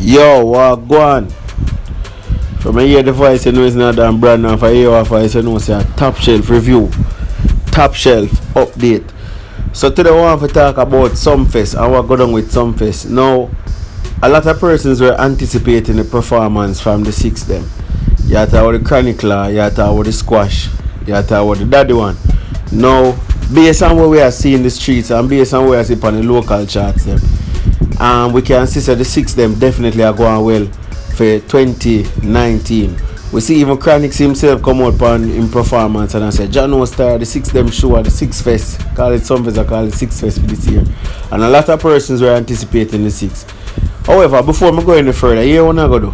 Yo, what go on? From I hear the voice, you know it's not damn brand now. If I hear your voice, you know it's a top shelf review, top shelf update. So today I want to talk about Sumfest and what going on with Sumfest. Now, a lot of persons were anticipating the performance from the six them. You have to have the chronicler, you have to have the squash, you have to have the daddy one. Now, based on what we are seeing in the streets and based on what we are seeing on the local charts them, we can see that the six them definitely are going well for 2019. We see even Chronix himself come out in performance and I said John Star, the six them show at the six fest, call it Sumfest, I call it six fest for this year. And a lot of persons were anticipating the six. However, before I go any further, here what I go do?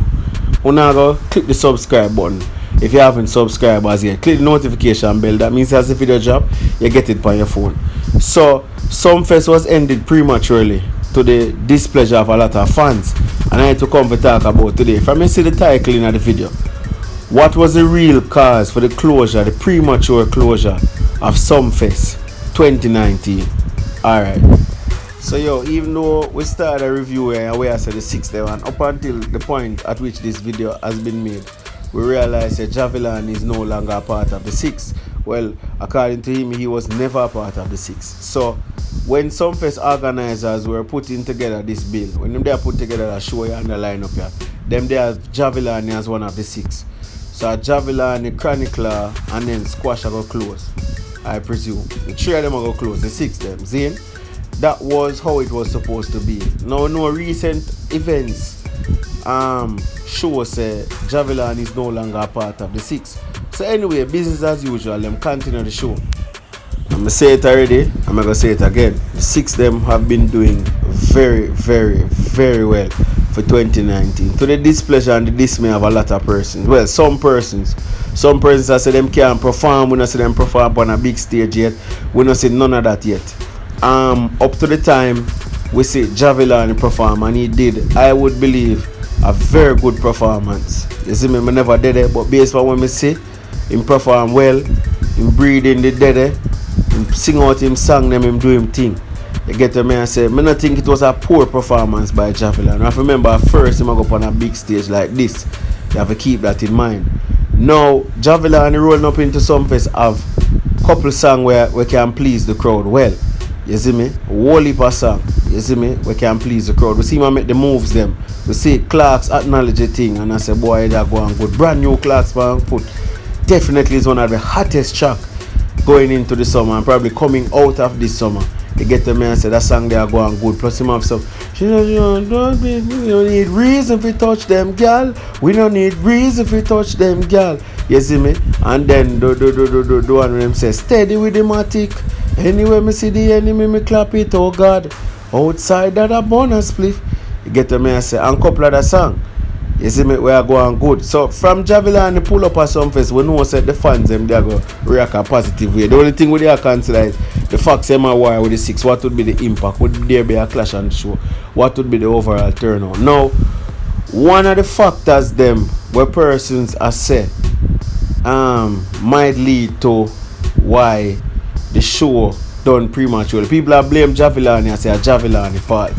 I go click the subscribe button. If you haven't subscribed as yet, click the notification bell. That means as the video drop, you get it on your phone. So Sumfest was ended prematurely to the displeasure of a lot of fans, and I had to come to talk about today. From you see the title in the video, what was the real cause for the closure, the premature closure of Sumfest 2019? Alright. So yo, even though we started a review where I said the 6th day, and up until the point at which this video has been made, we realized that Jahvillani is no longer a part of the 6th. Well, according to him, he was never a part of the 6th. So when Sumfest organizers were putting together this bill, when they put together a show and the lineup here, them they have Jahvillani as one of the 6. So Jahvillani, Chronicler, and then Squash are going to close, I presume. The 3 of them are going to close, the 6 them. See? That was how it was supposed to be. Now, no recent events show say Jahvillani is no longer a part of the 6. So anyway, business as usual, them continue the show. I'm gonna say it already, I'm gonna say it again. The 6 them have been doing very, very, very well for 2019. To the displeasure and the dismay of a lot of persons. Well, some persons I say them can't perform, we don't see them perform on a big stage yet. We don't see none of that yet. Up to the time we see Jahvillani perform, and he did, I would believe, a very good performance. You see me, I never did it, but based on what I see, him perform well, him breathe in the dead, him sing out him song, him do him thing. You get to me and say, I don't think it was a poor performance by Jahvillani. I remember at first him go up on a big stage like this. You have to keep that in mind. Now, Jahvillani rolling up into Sumfest have couple songs where we can please the crowd well. You see me? Whole heap of song. You see me? We can please the crowd. We see him make the moves them. We see Clarks acknowledge the thing and I say, boy, they're going good. Brand new Clarks man put. Definitely is one of the hottest track going into the summer and probably coming out of this summer. You get to me and say that song they are going good. Plus him have some, we don't need reason to touch them, girl. We don't need reason to touch them, girl. You see me? And then the one of them says, steady with the matic. Anyway, me see the enemy, me clap it, oh God. Outside that a bonus spliff. You get to me and say, and couple of the song. You see me, we are going good. So from Jahvillani pull up at Sumfest, we know that the fans them they are going to react a positive way. The only thing we are consider is the facts them are wire with the 6. What would be the impact? Would there be a clash on the show? What would be the overall turnout? Now, one of the factors them where persons are said might lead to why the show done prematurely. People are blame Jahvillani and say a Jahvillani fault.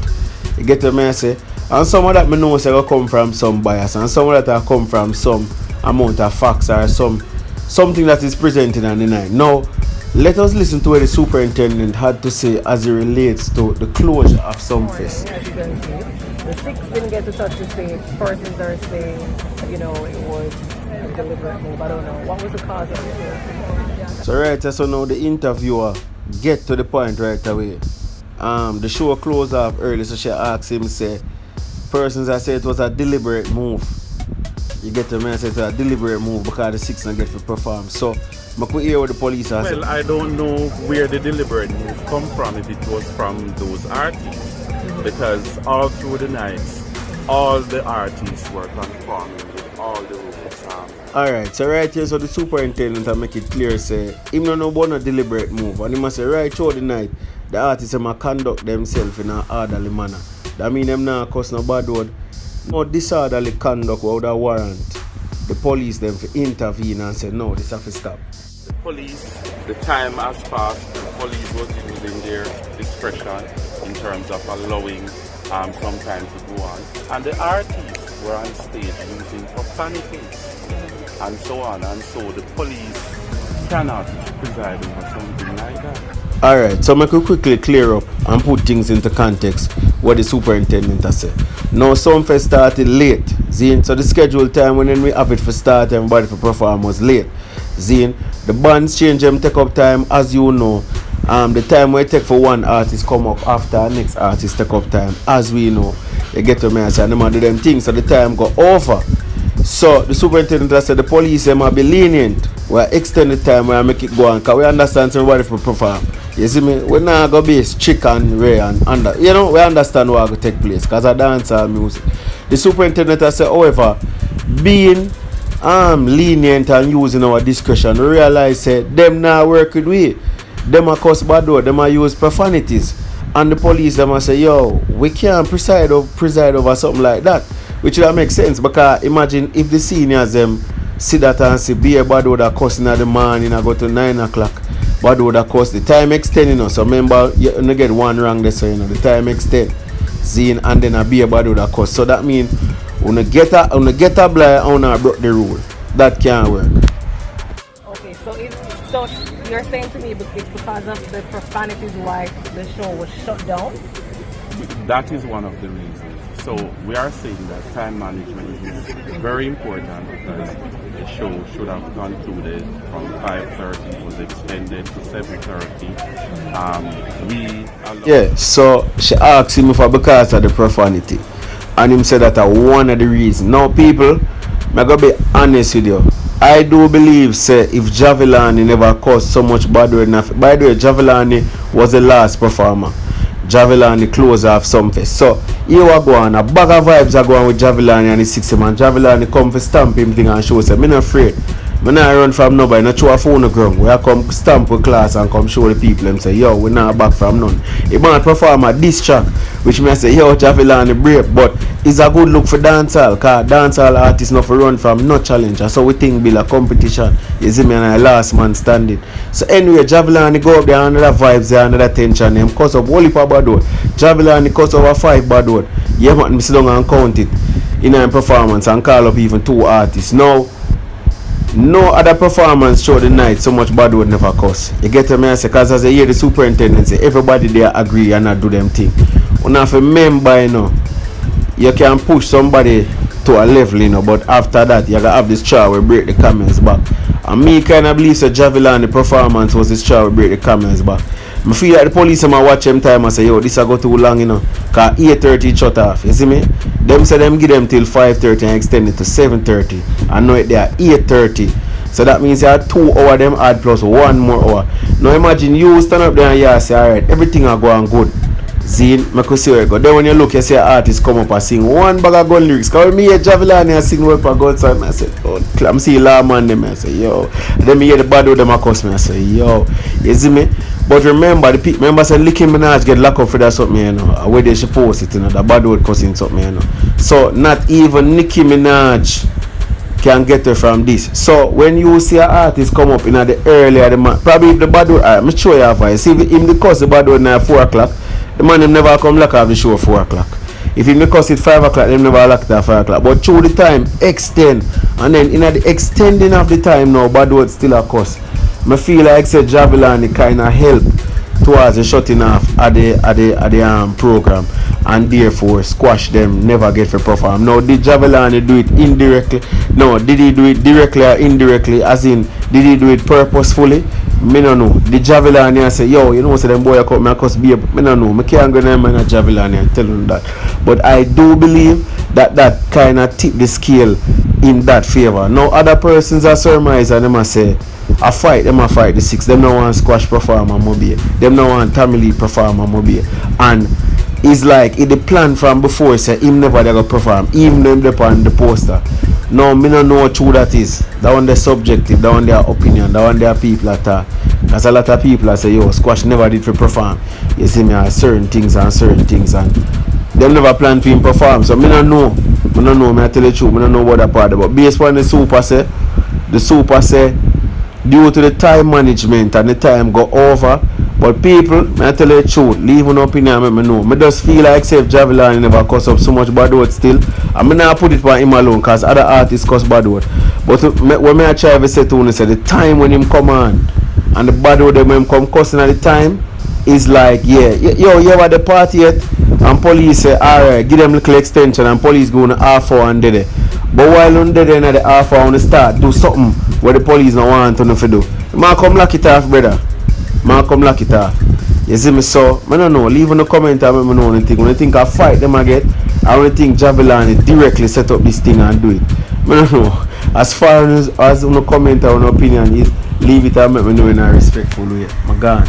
You get to me and say, and some of that me know say come from some bias, and some of that come from some amount of facts or something that is presented on the night. Now, let us listen to what the superintendent had to say as it relates to the closure of Sumfest. As you can see, the 6 didn't get to touch the stage. Persons are saying, it was a deliberate move. I don't know. What was the cause of it? So right, so now the interviewer get to the point right away. The show closed off early, so she asked him, say, persons that say it was a deliberate move. You get to me and say it's a deliberate move because the 6 don't get to perform. So, I could hear what the police are saying. Well, I don't know where the deliberate move come from, if it was from those artists. Because all through the nights, all the artists were conforming with all the rules. Alright, so right here, so the superintendent will make it clear, say, him don't know about no deliberate move. And he must say, right through the night, the artists must conduct themselves in an orderly manner. That means them not cause no bad word. No disorderly conduct without a warrant. The police them to intervene and say, no, this have to stop. The police, the time has passed, the police was using their discretion in terms of allowing sometime to go on. And the artists were on stage using profanities and so on. And so the police cannot preside over something like that. Alright, so I could quickly clear up and put things into context what the superintendent has said. Now Sumfest started late, Zine. So the scheduled time when we have it for start, everybody for perform was late. Zine. The bands change them take up time, as you know. The time we take for one artist come up after next artist take up time, as we know. They get to me and say them do them things, so the time go over. So the superintendent has said the police them are be lenient. We extend the time, we make it go on, because we understand everybody for perform. You see me? We're not going to be strict and rare and under. You know, we understand what will take place because I dance and music. The superintendent has said, however, being lenient and using our discretion, we realize that them not work with we. Them are cuss bad word, them are use profanities. And the police them are say, yo, we can't preside over something like that. Which that makes sense because imagine if the seniors them see that and say, be a bad word that cussing at the morning and go to 9 o'clock. Bad word that cuss, the time extend, you know. So remember, you only get one wrong there, so you know, the time extend. Zine and then a be a bad word that cuss. So that means when you get a blind and you broke the rule. That can't work. Okay, so you're saying to me it's because of the profanities why the show was shut down? That is one of the reasons. So we are saying that time management is very important because the show should have concluded from 5:30. It was extended to 7:30. Yeah, so she asked him if because of the profanity. And him said that one of the reasons. Now people, I'm going to be honest with you. I do believe, say, if Jahvillani never caused so much bad word enough. By the way, Jahvillani was the last performer. Jahvillani close off Sumfest. So here we go on. A bag of vibes are going with Jahvillani and the 60 man. Jahvillani come for stamp him thing and show say, I'm not afraid. I'm not run from nobody, not throw a phone on the ground. We come stamp with class and come show the people and say, yo, we're not back from none. He might perform a diss track, which may say, yo, Jahvillani break, but it's a good look for dancehall, because dancehall artists not for run from no challenge. So we think build a competition. You see me and I last man standing. So anyway, Jahvillani go up there, another vibes there, another tension. Him cause up whole heap of bad word. Jahvillani cause over 5 bad word. Yeah, man, me sit down and count it in a performance and call up even 2 artists. Now, no other performance show the night so much bad word never cause. You get me? I say, because as I hear the superintendent say, everybody there agree and not do them thing. You have to remember, you know, you can push somebody to a level, you know, but after that, you gotta have this straw where break the camel's back. And me kind of believe that Jahvillani performance was this straw where break the camel's back. I feel like the police might watch them time and say, yo, this a go too long, you know, because 8:30 shut off, you see me? Them say them give them till 5:30 and extend it to 7:30. I know it there 8:30. So that means you have 2 hours them add plus 1 more hour. Now imagine you stand up there and you say, alright, everything are going good. Zine, I could see where it go. Then when you look, you see an artist come up and sing one bag of gun lyrics. Because when me hear Jahvillani and sing well for God's time, I say, oh, I'm seeing Lawman them, I say, yo. Then me hear the bad with them a cuss me, I say, yo. You see me? But remember, the people, remember say Nicki Minaj get locked up for that something, you know. Where they should post it, you know, the bad word cussing something, you know. So not even Nicki Minaj can get her from this. So when you see an artist come up in the earlier the man, probably if the bad word, I'm sure you have see if him the cuss the bad word now 4 o'clock, the man them never come lock off the show at 4 o'clock. If him the cuss it 5 o'clock, them never lock it at 5 o'clock. But through the time, extend. And then in the extending of the time now, bad word still a cuss. I feel like said Jahvillani kind of help towards the shutting off at the program, and therefore squash them, never get for perform. Now did Jahvillani do it indirectly? No, did he do it directly or indirectly? As in, did he do it purposefully? Me no know. Did Jahvillani say, yo, you know, say them boy come, I cost be, me no know. Me can't go name and Jahvillani and tell them that. But I do believe that kind of tip the scale in that favor. Now other persons are surmised and them a say, I fight the 6. Them no want squash performer mobile. Them no want Tamil League performer mobile. And it's like it the plan from before say him never they go perform. Even them on the poster. No, me no know what true that is. That one they subjective, that one their opinion, that one their people at because a lot of people say, yo, squash never did for perform. You see me certain things and them never plan for him perform. So me no know. Me I tell you the truth, me no know what that part about. Based on the super say due to the time management and the time go over But people, I tell you the truth, leave an opinion and let me know. I just feel like if Jahvillani never cuss up so much bad word still. I'm not put it for him alone because other artists cuss bad word. But when I try to say to him, say the time when him come on and the bad word when him come cussing at the time is like, yeah, yo, you at the party yet? And police say, alright, give them a little extension and police go on the half hour and there. But while on there in the half hour on the start, do something where the police don't want to do. Man, come lock it off, brother. Man, come lock it off. You see me, so I don't know. Leave in the comment and let me know anything. When I think I fight them again, I want to think Jahvillani directly set up this thing and do it. I don't know. As far as no comment or no opinion is, leave it and let me know in a respectful way. I'm gone.